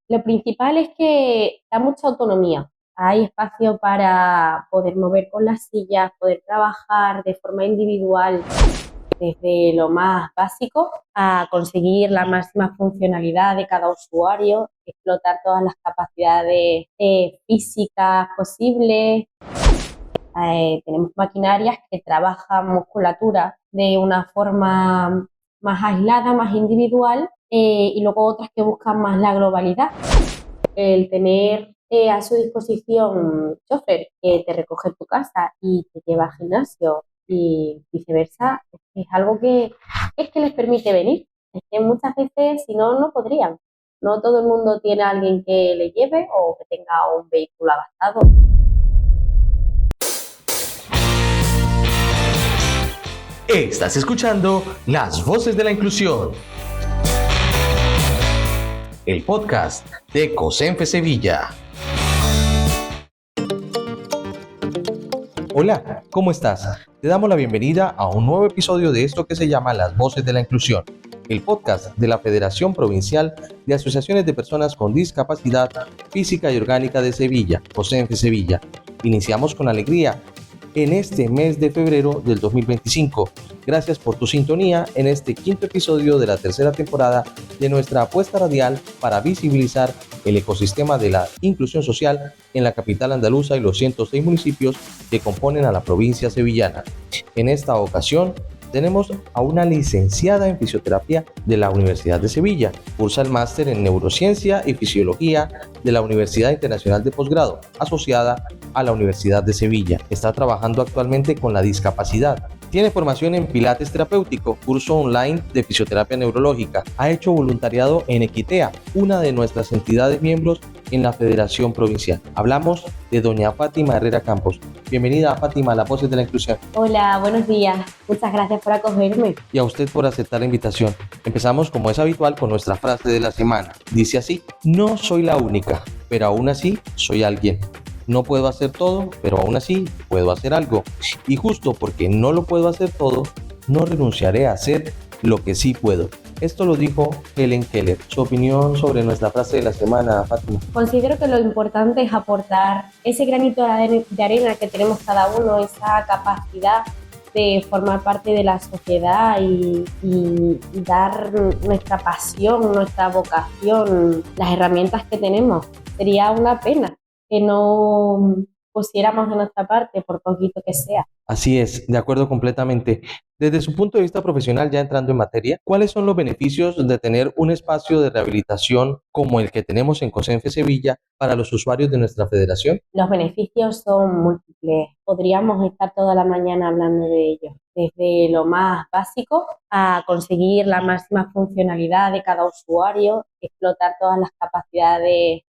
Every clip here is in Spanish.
Lo principal es que da mucha autonomía. Hay espacio para poder mover con las sillas, poder trabajar de forma individual desde lo más básico a conseguir la máxima funcionalidad de cada usuario, explotar todas las capacidades físicas posibles. Tenemos maquinarias que trabajan musculatura de una forma más aislada, más individual, y luego otras que buscan más la globalidad. El tener a su disposición un chofer que te recoge en tu casa y te lleva al gimnasio y viceversa, es algo que les permite venir. Es que muchas veces, si no, no podrían. No todo el mundo tiene a alguien que le lleve o que tenga un vehículo adaptado. Estás escuchando Las Voces de la Inclusión, el podcast de COSENFE Sevilla. Hola, ¿cómo estás? Te damos la bienvenida a un nuevo episodio de esto que se llama Las Voces de la Inclusión, el podcast de la Federación Provincial de Asociaciones de Personas con Discapacidad Física y Orgánica de Sevilla, COSENFE Sevilla. Iniciamos con alegría en este mes de febrero del 2025. Gracias por tu sintonía en este quinto episodio de la tercera temporada de nuestra apuesta radial para visibilizar el ecosistema de la inclusión social en la capital andaluza y los 106 municipios que componen a la provincia sevillana. En esta ocasión tenemos a una licenciada en fisioterapia de la Universidad de Sevilla. Cursa el máster en neurociencia y fisiología de la Universidad Internacional de Posgrado, asociada a la Universidad de Sevilla. Está trabajando actualmente con la discapacidad. Tiene formación en pilates terapéutico, curso online de fisioterapia neurológica. Ha hecho voluntariado en Equitea, una de nuestras entidades miembros en la Federación Provincial. Hablamos de doña Fátima Herrera Campos. Bienvenida, Fátima, a las Voces de la Inclusión. Hola, buenos días. Muchas gracias por acogerme. Y a usted por aceptar la invitación. Empezamos, como es habitual, con nuestra frase de la semana. Dice así: no soy la única, pero aún así soy alguien. No puedo hacer todo, pero aún así puedo hacer algo. Y justo porque no lo puedo hacer todo, no renunciaré a hacer lo que sí puedo. Esto lo dijo Helen Keller. Su opinión sobre nuestra frase de la semana, Fátima. Considero que lo importante es aportar ese granito de arena que tenemos cada uno, esa capacidad de formar parte de la sociedad y dar nuestra pasión, nuestra vocación, las herramientas que tenemos. Sería una pena que no pusiéramos de nuestra parte, por poquito que sea. Así es, de acuerdo completamente. Desde su punto de vista profesional, ya entrando en materia, ¿cuáles son los beneficios de tener un espacio de rehabilitación como el que tenemos en COSENFE Sevilla para los usuarios de nuestra federación? Los beneficios son múltiples. Podríamos estar toda la mañana hablando de ellos, desde lo más básico a conseguir la máxima funcionalidad de cada usuario, explotar todas las capacidades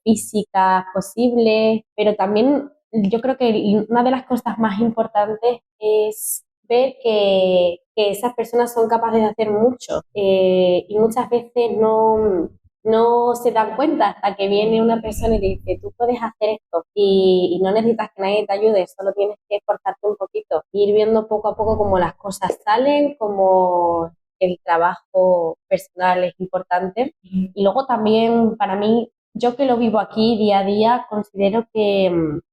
físicas posibles, pero también yo creo que una de las cosas más importantes es ver que esas personas son capaces de hacer mucho, y muchas veces no se dan cuenta hasta que viene una persona y te dice, tú puedes hacer esto y no necesitas que nadie te ayude, solo tienes que esforzarte un poquito, ir viendo poco a poco cómo las cosas salen, cómo el trabajo personal es importante. Y luego también para mí, yo que lo vivo aquí día a día, considero que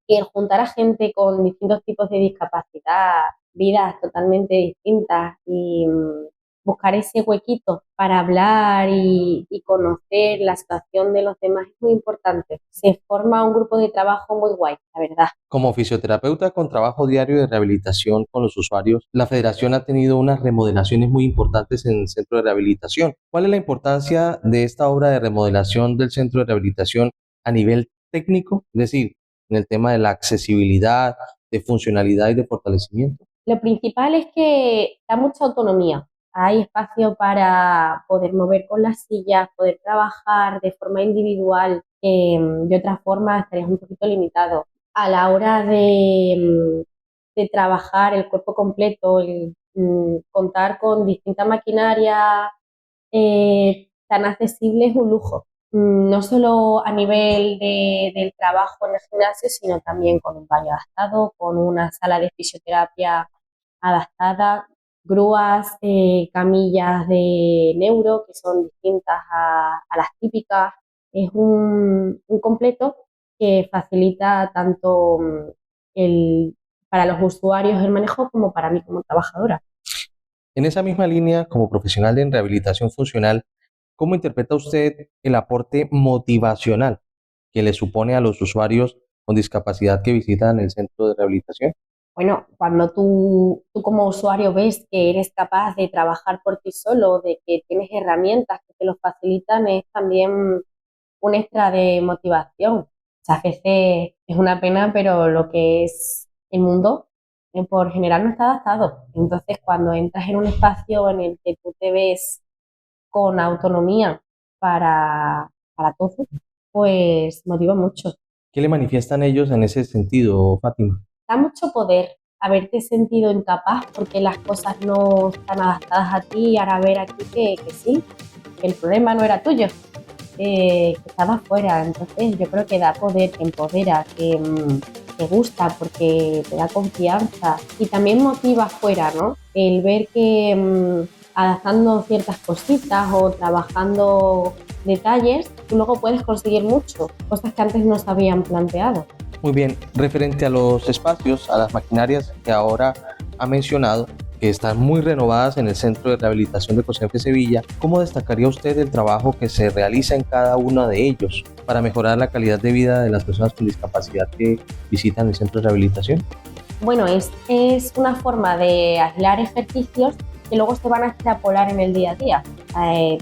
el juntar a gente con distintos tipos de discapacidad, vidas totalmente distintas y buscar ese huequito para hablar y conocer la situación de los demás es muy importante. Se forma un grupo de trabajo muy guay, la verdad. Como fisioterapeuta con trabajo diario de rehabilitación con los usuarios, la federación ha tenido unas remodelaciones muy importantes en el centro de rehabilitación. ¿Cuál es la importancia de esta obra de remodelación del centro de rehabilitación a nivel técnico? Es decir, en el tema de la accesibilidad, de funcionalidad y de fortalecimiento. Lo principal es que da mucha autonomía. Hay espacio para poder mover con las sillas, poder trabajar de forma individual, de otra forma estarías un poquito limitado. A la hora de trabajar el cuerpo completo, contar con distinta maquinaria tan accesible es un lujo. No solo a nivel del trabajo en el gimnasio, sino también con un baño adaptado, con una sala de fisioterapia adaptada, grúas, camillas de neuro que son distintas a las típicas, Es un completo que facilita tanto el, para los usuarios el manejo como para mí como trabajadora. En esa misma línea, como profesional en rehabilitación funcional, ¿cómo interpreta usted el aporte motivacional que le supone a los usuarios con discapacidad que visitan el centro de rehabilitación? Bueno, cuando tú como usuario ves que eres capaz de trabajar por ti solo, de que tienes herramientas que te lo facilitan, es también un extra de motivación. Muchas veces es una pena, pero lo que es el mundo por general no está adaptado. Entonces, cuando entras en un espacio en el que tú te ves con autonomía para todo, pues motiva mucho. ¿Qué le manifiestan ellos en ese sentido, Fátima? Da mucho poder haberte sentido incapaz porque las cosas no están adaptadas a ti y ahora ver aquí que sí, que el problema no era tuyo, que estaba fuera. Entonces yo creo que da poder, que empodera, que te gusta porque te da confianza y también motiva fuera, ¿no? El ver que adaptando ciertas cositas o trabajando detalles, tú luego puedes conseguir mucho, cosas que antes no se habían planteado. Muy bien, referente a los espacios, a las maquinarias que ahora ha mencionado, que están muy renovadas en el Centro de Rehabilitación de COSENFE Sevilla, ¿cómo destacaría usted el trabajo que se realiza en cada uno de ellos para mejorar la calidad de vida de las personas con discapacidad que visitan el Centro de Rehabilitación? Bueno, es una forma de aislar ejercicios que luego se van a extrapolar en el día a día.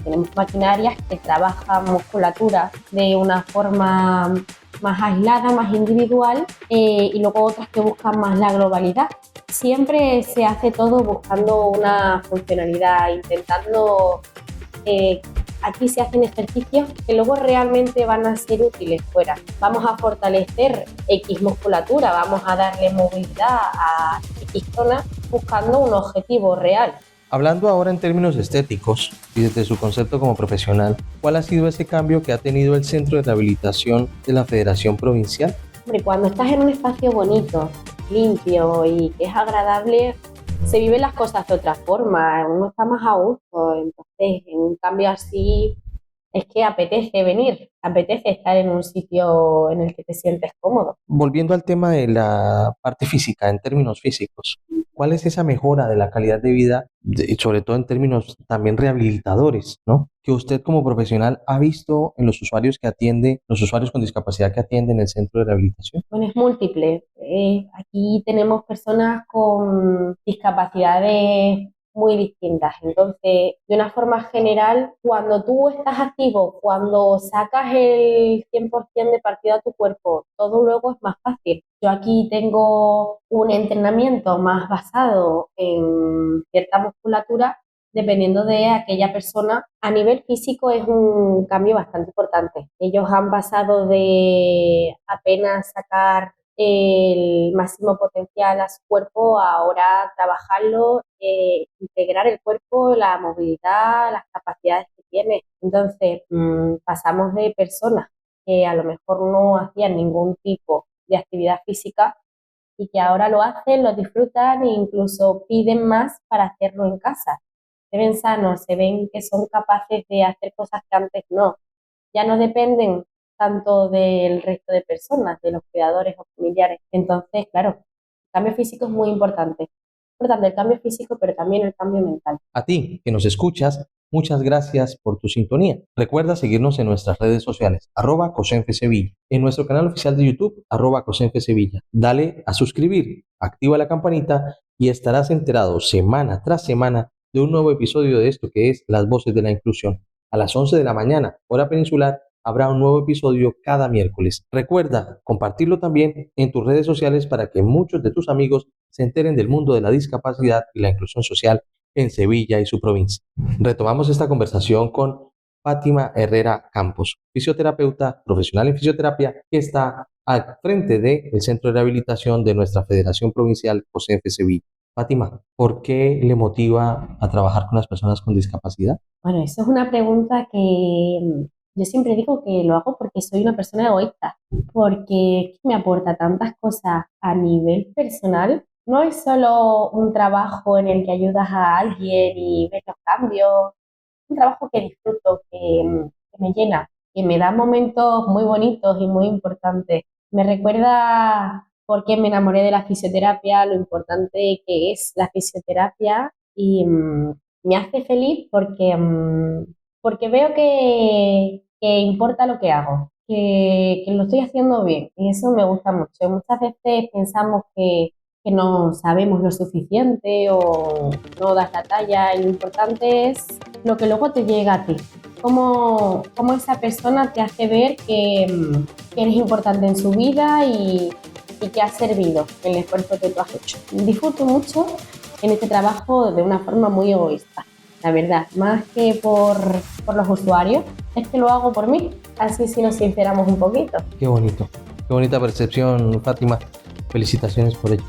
Tenemos maquinarias que trabajan musculatura de una forma más aislada, más individual, y luego otras que buscan más la globalidad. Siempre se hace todo buscando una funcionalidad, intentando aquí se hacen ejercicios que luego realmente van a ser útiles fuera. Vamos a fortalecer X musculatura, vamos a darle movilidad a X zona buscando un objetivo real. Hablando ahora en términos estéticos y desde su concepto como profesional, ¿cuál ha sido ese cambio que ha tenido el Centro de Rehabilitación de la Federación Provincial? Hombre, cuando estás en un espacio bonito, limpio y que es agradable, se viven las cosas de otra forma, uno está más a gusto, entonces en un cambio así es que apetece venir, apetece estar en un sitio en el que te sientes cómodo. Volviendo al tema de la parte física, en términos físicos, ¿cuál es esa mejora de la calidad de vida, y sobre todo en términos también rehabilitadores, ¿no? Que usted como profesional ha visto en los usuarios que atiende, los usuarios con discapacidad que atienden en el centro de rehabilitación? Bueno, es múltiple. Aquí tenemos personas con discapacidades muy distintas. Entonces, de una forma general, cuando tú estás activo, cuando sacas el 100% de partido a tu cuerpo, todo luego es más fácil. Yo aquí tengo un entrenamiento más basado en cierta musculatura dependiendo de aquella persona. A nivel físico es un cambio bastante importante. Ellos han pasado de apenas sacar el máximo potencial a su cuerpo, a ahora trabajarlo, integrar el cuerpo, la movilidad, las capacidades que tiene. Entonces, pasamos de personas que a lo mejor no hacían ningún tipo de actividad física y que ahora lo hacen, lo disfrutan e incluso piden más para hacerlo en casa. Se ven sanos, se ven que son capaces de hacer cosas que antes no. Ya no dependen tanto del resto de personas, de los cuidadores o familiares. Entonces, claro, el cambio físico es muy importante. Importante el cambio físico, pero también el cambio mental. A ti, que nos escuchas, muchas gracias por tu sintonía. Recuerda seguirnos en nuestras redes sociales, @COSENFESevilla, en nuestro canal oficial de YouTube, @COSENFESevilla. Dale a suscribir, activa la campanita y estarás enterado semana tras semana de un nuevo episodio de esto que es Las Voces de la Inclusión. A las 11 de la mañana, hora peninsular, habrá un nuevo episodio cada miércoles. Recuerda compartirlo también en tus redes sociales para que muchos de tus amigos se enteren del mundo de la discapacidad y la inclusión social en Sevilla y su provincia. Retomamos esta conversación con Fátima Herrera Campos, fisioterapeuta profesional en fisioterapia que está al frente del Centro de Rehabilitación de nuestra Federación Provincial COSENFE Sevilla. Fátima, ¿por qué le motiva a trabajar con las personas con discapacidad? Bueno, eso es una pregunta que yo siempre digo que lo hago porque soy una persona egoísta, porque me aporta tantas cosas a nivel personal. No es solo un trabajo en el que ayudas a alguien y ves los cambios, es un trabajo que disfruto, que me llena. que me da momentos muy bonitos y muy importantes. Me recuerda por qué me enamoré de la fisioterapia, lo importante que es la fisioterapia y me hace feliz porque veo que importa lo que hago, que lo estoy haciendo bien y eso me gusta mucho. Muchas veces pensamos que no sabemos lo suficiente o no das la talla y lo importante es lo que luego te llega a ti. Cómo esa persona te hace ver que eres importante en su vida y que has servido en el esfuerzo que tú has hecho. Disfruto mucho en este trabajo de una forma muy egoísta, la verdad, más que por los usuarios, es que lo hago por mí, así si nos sinceramos un poquito. Qué bonito, qué bonita percepción, Fátima. Felicitaciones por ello.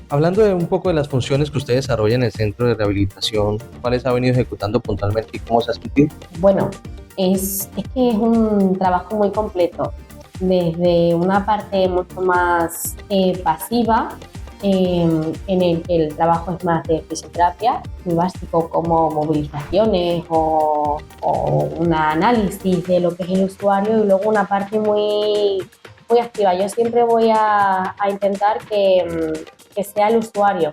Hablando de un poco de las funciones que usted desarrolla en el centro de rehabilitación, ¿cuáles ha venido ejecutando puntualmente y cómo se ha sentido? Bueno, es que es un trabajo muy completo, desde una parte mucho más pasiva, en el que el trabajo es más de fisioterapia, muy básico como movilizaciones o un análisis de lo que es el usuario y luego una parte muy activa. Yo siempre voy a intentar que sea el usuario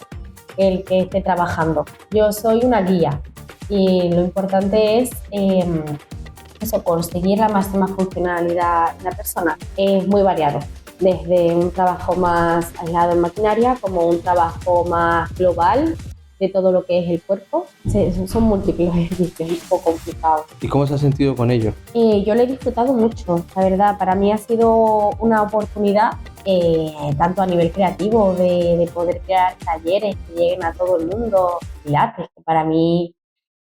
el que esté trabajando. Yo soy una guía y lo importante es eso, conseguir la máxima funcionalidad de la persona. Es muy variado, desde un trabajo más aislado en maquinaria como un trabajo más global de todo lo que es el cuerpo. Son múltiples ejercicios, un poco complicados. ¿Y cómo se ha sentido con ello? Yo lo he disfrutado mucho, la verdad. Para mí ha sido una oportunidad, tanto a nivel creativo, de poder crear talleres que lleguen a todo el mundo, pilates, que para mí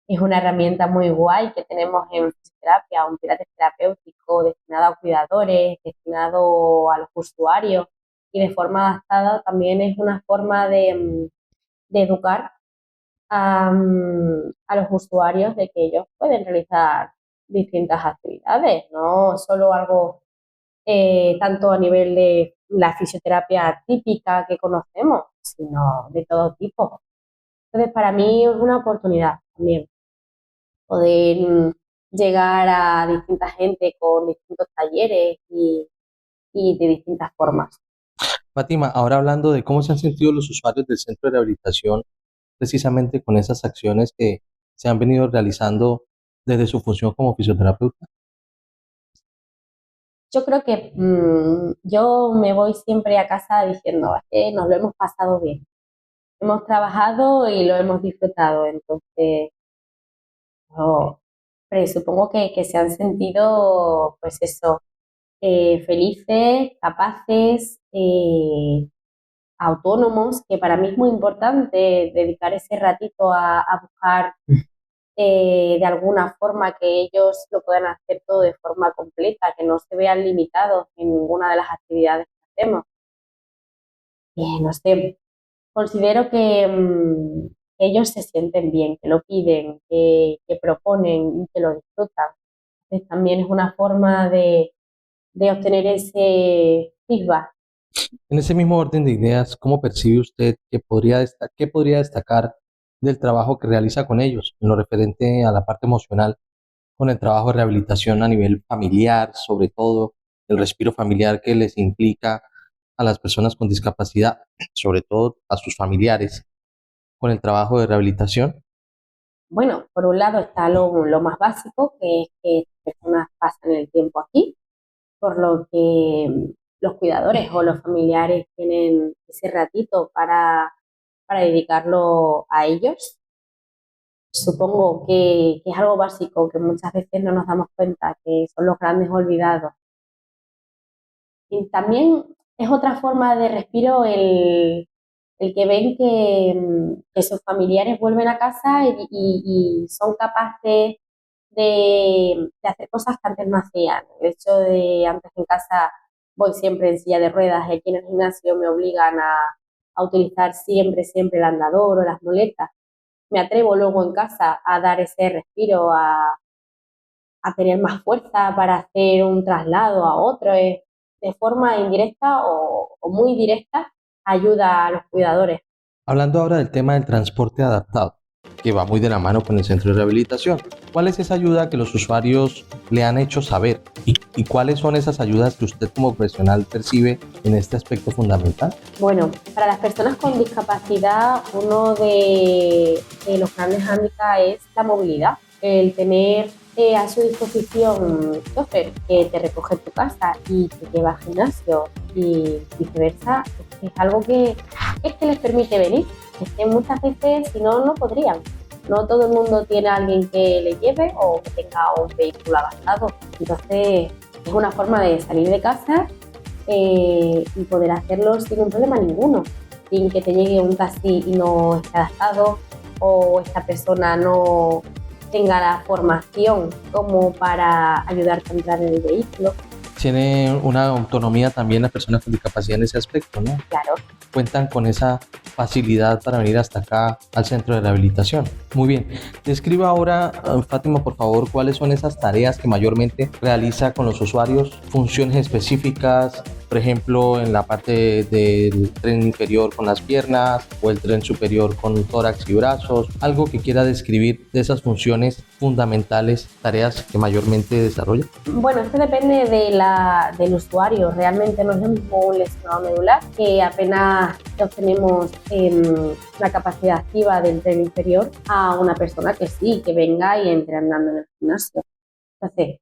es una herramienta muy guay que tenemos en fisioterapia, un pilates terapéutico destinado a cuidadores, destinado a los usuarios y de forma adaptada también es una forma de educar a los usuarios de que ellos pueden realizar distintas actividades, no solo algo tanto a nivel de la fisioterapia típica que conocemos, sino de todo tipo. Entonces, para mí es una oportunidad también poder llegar a distinta gente con distintos talleres y de distintas formas. Fátima, ahora hablando de cómo se han sentido los usuarios del centro de rehabilitación precisamente con esas acciones que se han venido realizando desde su función como fisioterapeuta. Yo creo que yo me voy siempre a casa diciendo que nos lo hemos pasado bien. Hemos trabajado y lo hemos disfrutado, entonces yo presupongo que se han sentido, pues eso, felices, capaces, autónomos, que para mí es muy importante dedicar ese ratito a buscar de alguna forma que ellos lo puedan hacer todo de forma completa, que no se vean limitados en ninguna de las actividades que hacemos. No sé, considero que ellos se sienten bien, que lo piden, que proponen y que lo disfrutan. Entonces, también es una forma de obtener ese feedback. En ese mismo orden de ideas, ¿cómo percibe usted qué podría destacar del trabajo que realiza con ellos en lo referente a la parte emocional, con el trabajo de rehabilitación a nivel familiar, sobre todo el respiro familiar que les implica a las personas con discapacidad, sobre todo a sus familiares, con el trabajo de rehabilitación? Bueno, por un lado está lo más básico, que es que las personas pasan el tiempo aquí, por lo que los cuidadores o los familiares tienen ese ratito para dedicarlo a ellos. Supongo que es algo básico, que muchas veces no nos damos cuenta, que son los grandes olvidados. Y también es otra forma de respiro el que ven que sus familiares vuelven a casa y son capaces de hacer cosas que antes no hacían. El hecho de antes en casa voy siempre en silla de ruedas y aquí en el gimnasio me obligan a utilizar siempre el andador o las muletas. Me atrevo luego en casa a dar ese respiro, a tener más fuerza para hacer un traslado a otro. De forma indirecta o muy directa, ayuda a los cuidadores. Hablando ahora del tema del transporte adaptado, que va muy de la mano con el centro de rehabilitación. ¿Cuál es esa ayuda que los usuarios le han hecho saber? ¿Y cuáles son esas ayudas que usted como profesional percibe en este aspecto fundamental? Bueno, para las personas con discapacidad, uno de los grandes hándicaps es la movilidad. El tener a su disposición chofer que te recoge en tu casa y te lleva al gimnasio y viceversa, es algo que les permite venir. Es que muchas veces, si no, no podrían. No todo el mundo tiene a alguien que le lleve o que tenga un vehículo adaptado. Entonces, es una forma de salir de casa y poder hacerlo sin un problema ninguno, sin que te llegue un taxi y no esté adaptado o esta persona no tenga la formación como para ayudarte a entrar en el vehículo. Tiene una autonomía también las personas con discapacidad en ese aspecto, ¿no? Claro. Cuentan con esa facilidad para venir hasta acá al centro de rehabilitación. Muy bien. Describa ahora, Fátima, por favor, cuáles son esas tareas que mayormente realiza con los usuarios, funciones específicas, por ejemplo, en la parte del tren inferior con las piernas o el tren superior con tórax y brazos, algo que quiera describir de esas funciones fundamentales, tareas que mayormente desarrolla. Bueno, esto depende del usuario. Realmente no es lo mismo un lesionado medular que apenas obtenemos la capacidad activa del tren inferior a una persona que sí, que venga y entre andando en el gimnasio. Entonces,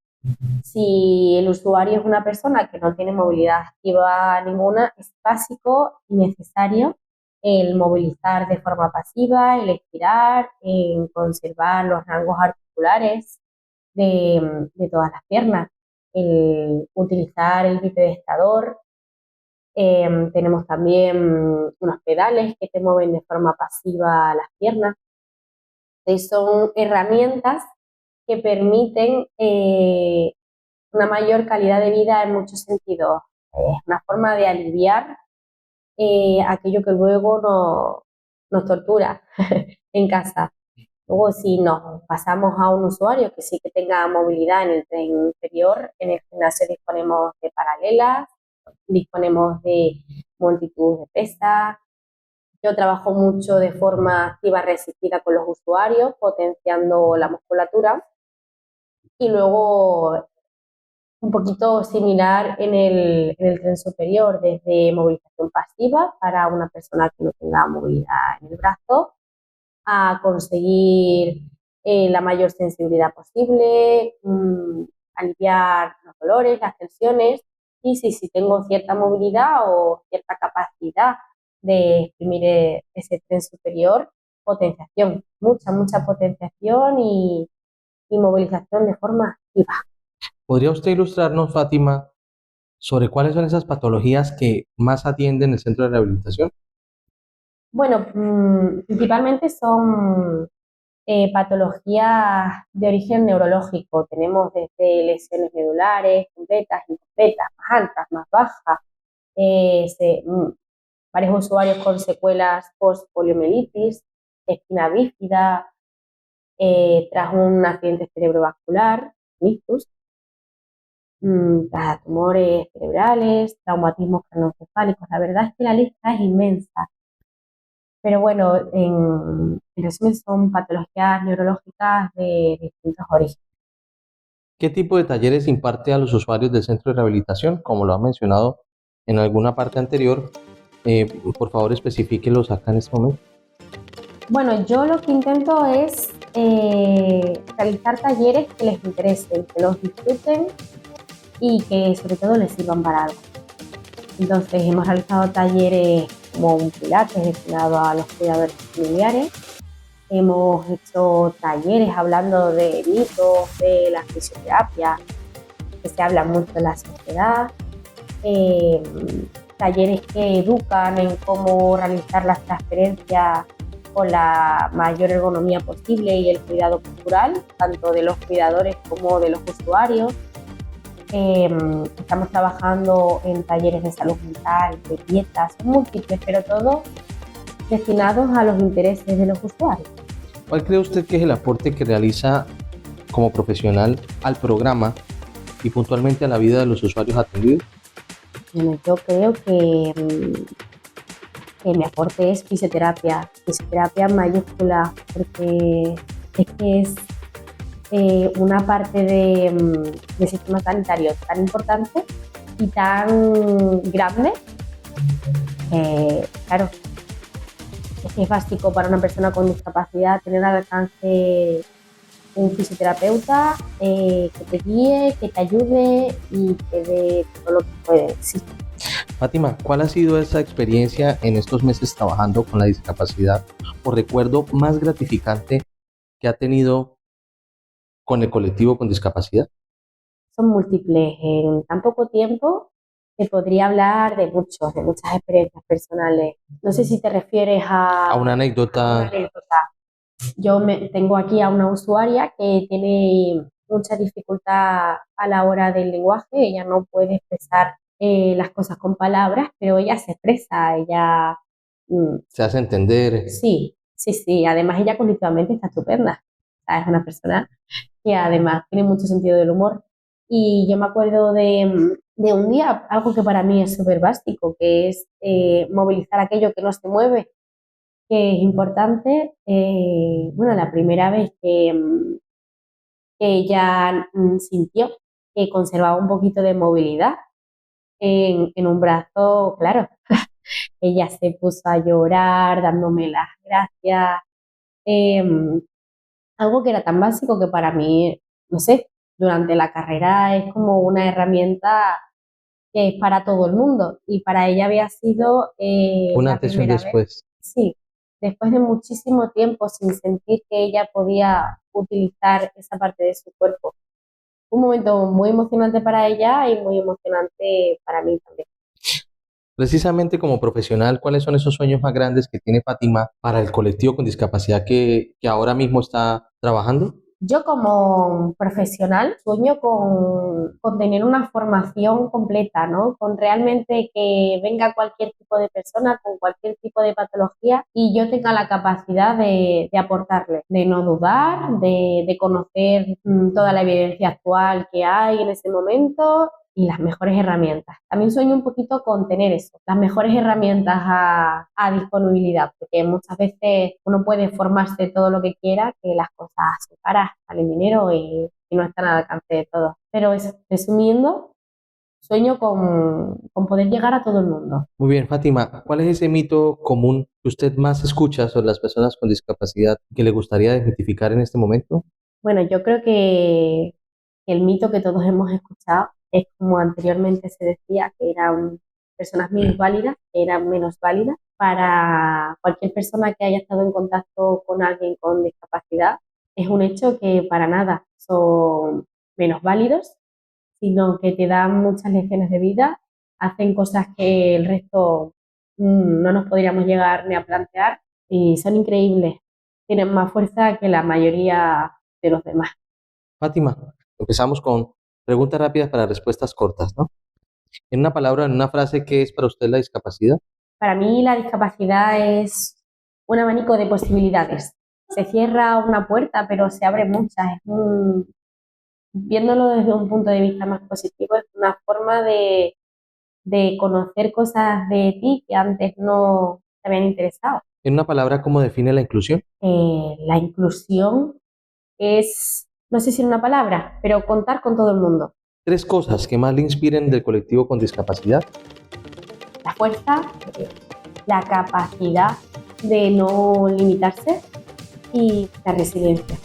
si el usuario es una persona que no tiene movilidad activa ninguna, es básico y necesario el movilizar de forma pasiva, el estirar, en conservar los rangos articulares de todas las piernas, el utilizar el bipedestador. Tenemos también unos pedales que te mueven de forma pasiva las piernas. Son herramientas que permiten una mayor calidad de vida en muchos sentidos. Es una forma de aliviar aquello que luego nos tortura en casa. Luego, si nos pasamos a un usuario que sí que tenga movilidad en el tren inferior, en el gimnasio disponemos de paralelas, disponemos de multitud de pesas. Yo trabajo mucho de forma activa resistida con los usuarios, potenciando la musculatura. Y luego un poquito similar en el tren superior, desde movilización pasiva para una persona que no tenga movilidad en el brazo, a conseguir la mayor sensibilidad posible, aliviar los dolores, las tensiones, y si tengo cierta movilidad o cierta capacidad de exprimir ese tren superior, potenciación, mucha potenciación y movilización de forma activa. ¿Podría usted ilustrarnos, Fátima, sobre cuáles son esas patologías que más atienden el centro de rehabilitación? Bueno, principalmente son patologías de origen neurológico. Tenemos desde lesiones medulares, completas, incompletas, más altas, más bajas, varios usuarios con secuelas post-poliomielitis, espina bífida, tras un accidente cerebrovascular, ictus, tras tumores cerebrales, traumatismos craneoencefálicos. La verdad es que la lista es inmensa. Pero bueno, en resumen son patologías neurológicas de distintos orígenes. ¿Qué tipo de talleres imparte a los usuarios del centro de rehabilitación? Como lo ha mencionado en alguna parte anterior, por favor especifíquelos acá en este momento. Bueno, yo lo que intento es realizar talleres que les interesen, que los disfruten y que sobre todo les sirvan para algo. Entonces hemos realizado talleres como un pilates destinado a los cuidadores familiares. Hemos hecho talleres hablando de mitos de la fisioterapia, que se habla mucho en la sociedad. Talleres que educan en cómo realizar las transferencias con la mayor ergonomía posible y el cuidado cultural, tanto de los cuidadores como de los usuarios. Estamos trabajando en talleres de salud mental, de dietas, múltiples, pero todos destinados a los intereses de los usuarios. ¿Cuál cree usted que es el aporte que realiza como profesional al programa y puntualmente a la vida de los usuarios atendidos? Bueno, yo creo que que mi aporte es fisioterapia en mayúscula, porque es que es una parte del sistema sanitario tan importante y tan grande, claro, es que es básico para una persona con discapacidad tener al alcance un fisioterapeuta que te guíe, que te ayude y que dé todo lo que puede. Sí. Fátima, ¿cuál ha sido esa experiencia en estos meses trabajando con la discapacidad o recuerdo más gratificante que ha tenido con el colectivo con discapacidad? Son múltiples. En tan poco tiempo se podría hablar de muchas experiencias personales. No sé si te refieres A una a anécdota. una anécdota. Tengo aquí a una usuaria que tiene mucha dificultad a la hora del lenguaje. Ella no puede expresar las cosas con palabras, pero ella se expresa, ella... Se hace entender. Sí, sí, sí. Además, ella cognitivamente está estupenda. O sea, es una persona que además tiene mucho sentido del humor. Y yo me acuerdo de un día, algo que para mí es súper básico, que es movilizar aquello que no se mueve, que es importante. Bueno, la primera vez que ella sintió que conservaba un poquito de movilidad en un brazo, claro, ella se puso a llorar dándome las gracias. Algo que era tan básico que para mí, no sé, durante la carrera es como una herramienta que es para todo el mundo y para ella había sido Un la antes y un primera vez, después. sí, después de muchísimo tiempo sin sentir que ella podía utilizar esa parte de su cuerpo. Un momento muy emocionante para ella y muy emocionante para mí también. Precisamente como profesional, ¿cuáles son esos sueños más grandes que tiene Fátima para el colectivo con discapacidad que ahora mismo está trabajando? Yo como profesional sueño con tener una formación completa, ¿no? Con realmente que venga cualquier tipo de persona con cualquier tipo de patología y yo tenga la capacidad de aportarle, de no dudar, de conocer toda la evidencia actual que hay en ese momento y las mejores herramientas. También sueño un poquito con tener eso, las mejores herramientas a disponibilidad, porque muchas veces uno puede formarse todo lo que quiera, que las cosas son caras, valen dinero y no están al alcance de todos. Pero eso, resumiendo, sueño con poder llegar a todo el mundo. Muy bien, Fátima, ¿cuál es ese mito común que usted más escucha sobre las personas con discapacidad que le gustaría desmitificar en este momento? Bueno, yo creo que el mito que todos hemos escuchado es como anteriormente se decía, que eran personas minusválidas, que eran menos válidas. Para cualquier persona que haya estado en contacto con alguien con discapacidad, es un hecho que para nada son menos válidos, sino que te dan muchas lecciones de vida, hacen cosas que el resto no nos podríamos llegar ni a plantear y son increíbles. Tienen más fuerza que la mayoría de los demás. Fátima, empezamos con preguntas rápidas para respuestas cortas, ¿no? En una palabra, en una frase, ¿qué es para usted la discapacidad? Para mí la discapacidad es un abanico de posibilidades. Se cierra una puerta, pero se abren muchas. Viéndolo desde un punto de vista más positivo, es una forma de conocer cosas de ti que antes no te habían interesado. En una palabra, ¿cómo define la inclusión? La inclusión es, no sé si en una palabra, pero contar con todo el mundo. 3 cosas que más le inspiren del colectivo con discapacidad. La fuerza, la capacidad de no limitarse y la resiliencia.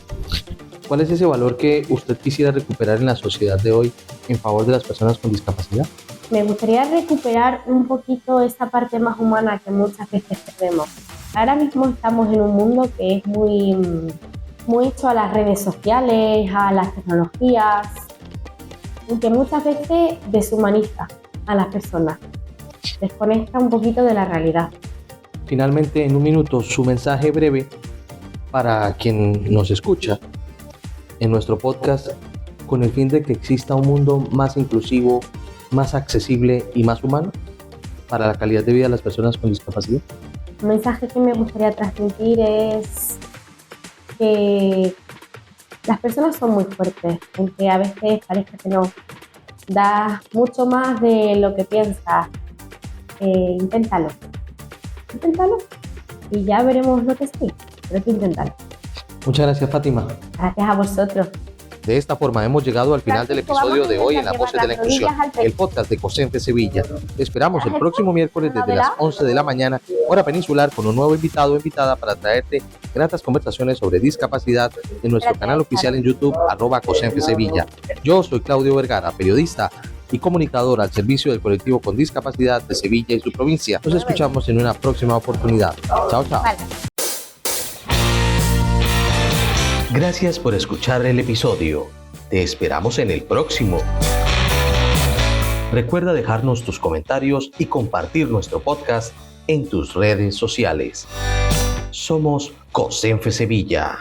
¿Cuál es ese valor que usted quisiera recuperar en la sociedad de hoy en favor de las personas con discapacidad? Me gustaría recuperar un poquito esa parte más humana que muchas veces perdemos. Ahora mismo estamos en un mundo que es muy hecho a las redes sociales, a las tecnologías, y que muchas veces deshumaniza a las personas, desconecta un poquito de la realidad. Finalmente, en un minuto, su mensaje breve para quien nos escucha en nuestro podcast con el fin de que exista un mundo más inclusivo, más accesible y más humano para la calidad de vida de las personas con discapacidad. Un mensaje que me gustaría transmitir es que las personas son muy fuertes, aunque a veces parezca que no. Das mucho más de lo que piensas. Inténtalo. inténtalo y ya veremos lo que sí, pero tú inténtalo. Muchas gracias, Fátima. Gracias a vosotros. De esta forma hemos llegado al final del episodio de hoy en Las Voces de la Inclusión, el podcast de COSENFE Sevilla. Te esperamos el próximo miércoles desde las 11 de la mañana, hora peninsular, con un nuevo invitado o invitada para traerte gratas conversaciones sobre discapacidad en nuestro canal oficial en YouTube, @COSENFE Sevilla. Yo soy Claudio Vergara, periodista y comunicador al servicio del colectivo con discapacidad de Sevilla y su provincia. Nos escuchamos en una próxima oportunidad. Chao, chao. Gracias por escuchar el episodio. Te esperamos en el próximo. Recuerda dejarnos tus comentarios y compartir nuestro podcast en tus redes sociales. Somos COSENFE Sevilla.